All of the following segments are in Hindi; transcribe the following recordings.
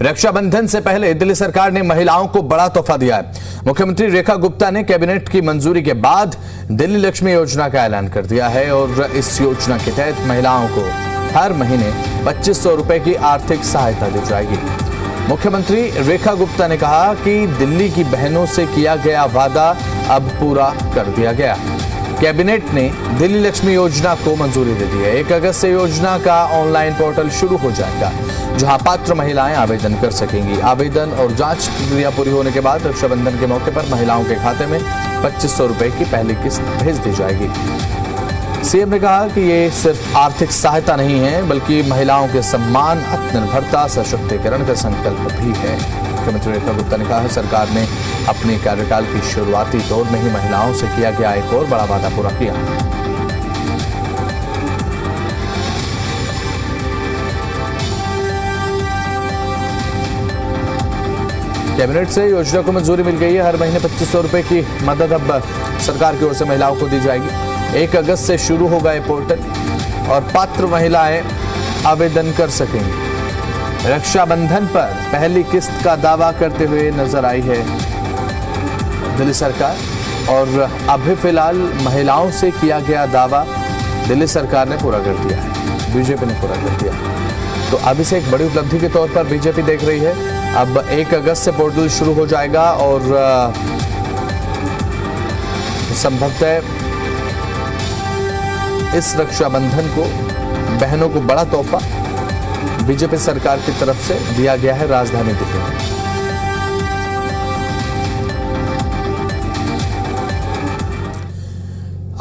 रक्षाबंधन से पहले दिल्ली सरकार ने महिलाओं को बड़ा तोहफा दिया है। मुख्यमंत्री रेखा गुप्ता ने कैबिनेट की मंजूरी के बाद दिल्ली लक्ष्मी योजना का ऐलान कर दिया है और इस योजना के तहत महिलाओं को हर महीने 2500 रुपए की आर्थिक सहायता दी जाएगी। मुख्यमंत्री रेखा गुप्ता ने कहा कि दिल्ली की बहनों से किया गया वादा अब पूरा कर दिया गया। कैबिनेट ने दिल्ली लक्ष्मी योजना को मंजूरी दे दी है। 1 अगस्त से योजना का ऑनलाइन पोर्टल शुरू हो जाएगा, जहां पात्र महिलाएं आवेदन कर सकेंगी। आवेदन और जांच प्रक्रिया पूरी होने के बाद रक्षाबंधन के मौके पर महिलाओं के खाते में 2500 रुपए की पहली किस्त भेज दी जाएगी। सीएम ने कहा कि ये सिर्फ आर्थिक सहायता नहीं है, बल्कि महिलाओं के सम्मान, आत्मनिर्भरता, सशक्तिकरण का संकल्प भी है। मुख्यमंत्री रेखा गुप्ता ने कहा, सरकार ने अपने कार्यकाल की शुरुआती दौर में ही महिलाओं से किया गया एक और बड़ा वादा पूरा किया। कैबिनेट से योजना को मंजूरी मिल गई है। हर महीने 2500 रुपए की मदद अब सरकार की ओर से महिलाओं को दी जाएगी। 1 अगस्त से शुरू होगा ये पोर्टल और पात्र महिलाएं आवेदन कर सकेंगी। रक्षाबंधन पर पहली किस्त का दावा करते हुए नजर आई है दिल्ली सरकार, और अभी फिलहाल महिलाओं से किया गया दावा दिल्ली सरकार ने पूरा कर दिया है, बीजेपी ने पूरा कर दिया। तो अब इसे एक बड़ी उपलब्धि के तौर पर बीजेपी देख रही है। अब 1 अगस्त से पोर्टल शुरू हो जाएगा और संभवतः इस रक्षाबंधन को बहनों को बड़ा तोहफा बीजेपी सरकार की तरफ से दिया गया है राजधानी दिल्ली में।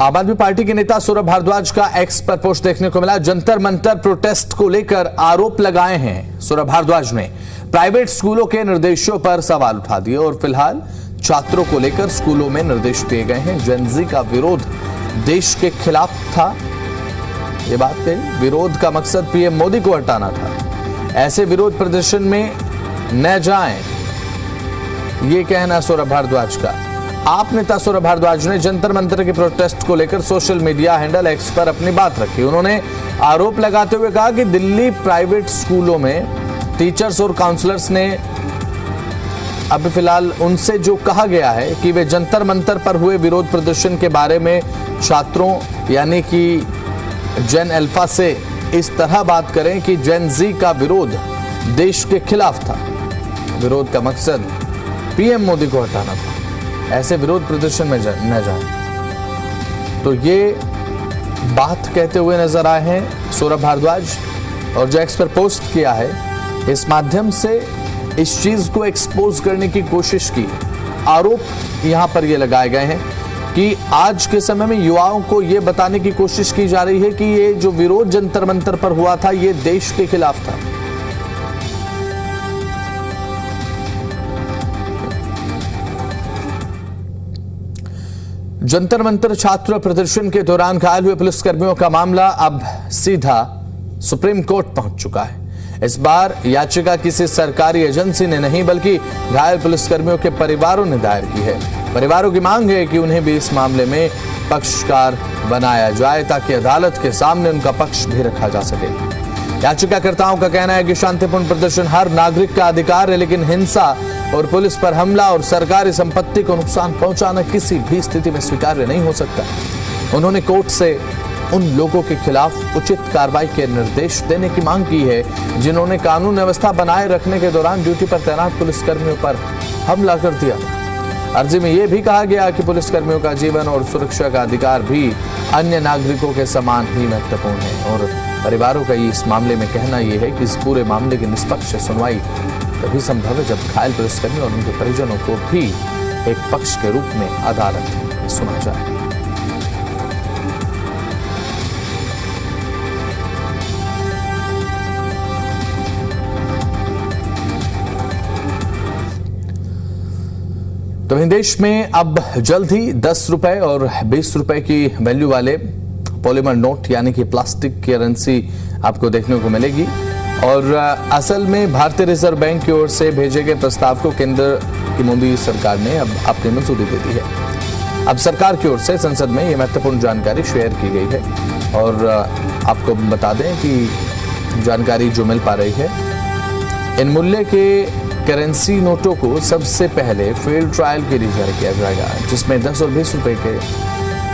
आम आदमी पार्टी के नेता सौरभ भारद्वाज का एक्स पर पोस्ट देखने को मिला। जंतर मंतर प्रोटेस्ट को लेकर आरोप लगाए हैं सौरभ भारद्वाज ने। प्राइवेट स्कूलों के निर्देशों पर सवाल उठा दिए और फिलहाल छात्रों को लेकर स्कूलों में निर्देश दिए गए हैं। जेनजी का विरोध देश के खिलाफ था, ये बात कही। विरोध का मकसद पीएम मोदी को हटाना था। ऐसे विरोध प्रदर्शन में न जाएं, ये कहना सौरभ भारद्वाज का। आप नेता सौरभ भारद्वाज ने जंतर मंतर के प्रोटेस्ट को लेकर सोशल मीडिया हैंडल एक्स पर अपनी बात रखी। उन्होंने आरोप लगाते हुए कहा कि दिल्ली प्राइवेट स्कूलों में टीचर्स और काउंसलर्स ने अभी फिलहाल उनसे जो कहा गया है कि वे जंतर मंतर पर हुए विरोध प्रदर्शन के बारे में छात्रों यानी कि जेन अल्फा से इस तरह बात करें कि जेन जी का विरोध देश के खिलाफ था। विरोध का मकसद पीएम मोदी को हटाना था। ऐसे विरोध प्रदर्शन में न जाए, तो ये बात कहते हुए नजर आए हैं सौरभ भारद्वाज। और जो एक्स पर पोस्ट किया है, इस माध्यम से इस चीज को एक्सपोज करने की कोशिश की। आरोप यहां पर ये लगाए गए हैं कि आज के समय में युवाओं को ये बताने की कोशिश की जा रही है कि ये जो विरोध जंतर मंतर पर हुआ था, ये देश के खिलाफ था। जंतर मंतर छात्र प्रदर्शन के दौरान घायल हुए पुलिसकर्मियों का मामला अब सीधा सुप्रीम कोर्ट पहुंच चुका है। इस बार याचिका किसी सरकारी एजेंसी ने नहीं, बल्कि घायल पुलिसकर्मियों के परिवारों ने दायर की है। परिवारों की मांग है कि उन्हें भी इस मामले में पक्षकार बनाया जाए, ताकि अदालत के सामने उनका पक्ष भी रखा जा सके। याचिकाकर्ताओं का कहना है कि शांतिपूर्ण प्रदर्शन हर नागरिक का अधिकार है, लेकिन हिंसा और पुलिस पर हमला और सरकारी संपत्ति को नुकसान पहुंचाना किसी भी स्थिति में स्वीकार्य नहीं हो सकता। उन्होंने कोर्ट से उन लोगों के खिलाफ उचित कार्रवाई के निर्देश देने की मांग की है जिन्होंने कानून व्यवस्था बनाए रखने के दौरान ड्यूटी पर तैनात पुलिसकर्मियों पर हमला कर दिया। अर्जी में यह भी कहा गया कि पुलिसकर्मियों का जीवन और सुरक्षा का अधिकार भी अन्य नागरिकों के समान ही महत्वपूर्ण है। और परिवारों का इस मामले में कहना यह है कि इस पूरे मामले की निष्पक्ष सुनवाई तभी संभव है जब घायल पुलिसकर्मी और उनके परिजनों को भी एक पक्ष के रूप में अदालत में सुना जाए। तो वहीं देश में अब जल्द ही 10 रुपए और 20 रुपए की वैल्यू वाले पॉलीमर नोट यानी कि प्लास्टिक करेंसी आपको देखने को मिलेगी। और असल में भारतीय रिजर्व बैंक की ओर से भेजे गए प्रस्ताव को केंद्र की मोदी सरकार ने अब अपनी मंजूरी दे दी है। अब सरकार की ओर से संसद में यह महत्वपूर्ण जानकारी शेयर की गई है। और आपको बता दें कि जानकारी जो मिल पा रही है, इन मूल्य के करेंसी नोटों को सबसे पहले फील्ड ट्रायल के लिए जारी किया जाएगा, जिसमें 10 और 20 रुपए के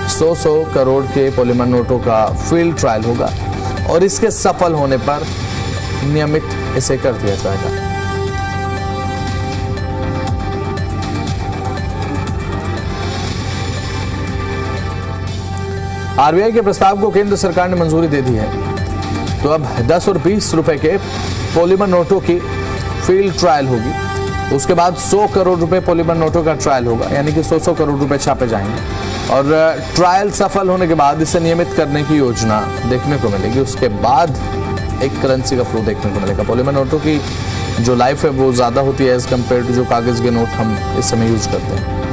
100 करोड़ के पॉलीमर नोटों का फील्ड ट्रायल होगा और इसके सफल होने पर नियमित इसे कर दिया जाएगा। आरबीआई के प्रस्ताव को केंद्र सरकार ने मंजूरी दे दी है, तो अब 10 और 20 रुपए के पॉलीमर नोटों की फील्ड ट्रायल होगी। उसके बाद 100 करोड़ रुपए पॉलीमर नोटों का ट्रायल होगा, यानी कि 100 करोड़ रुपए छापे जाएंगे और ट्रायल सफल होने के बाद इसे नियमित करने की योजना देखने को मिलेगी। उसके बाद एक करेंसी का फ्लो देखने को मिलेगा। पॉलीमर नोटों की जो लाइफ है वो ज़्यादा होती है एज कम्पेयर टू जो कागज़ के नोट हम इस समय यूज करते हैं।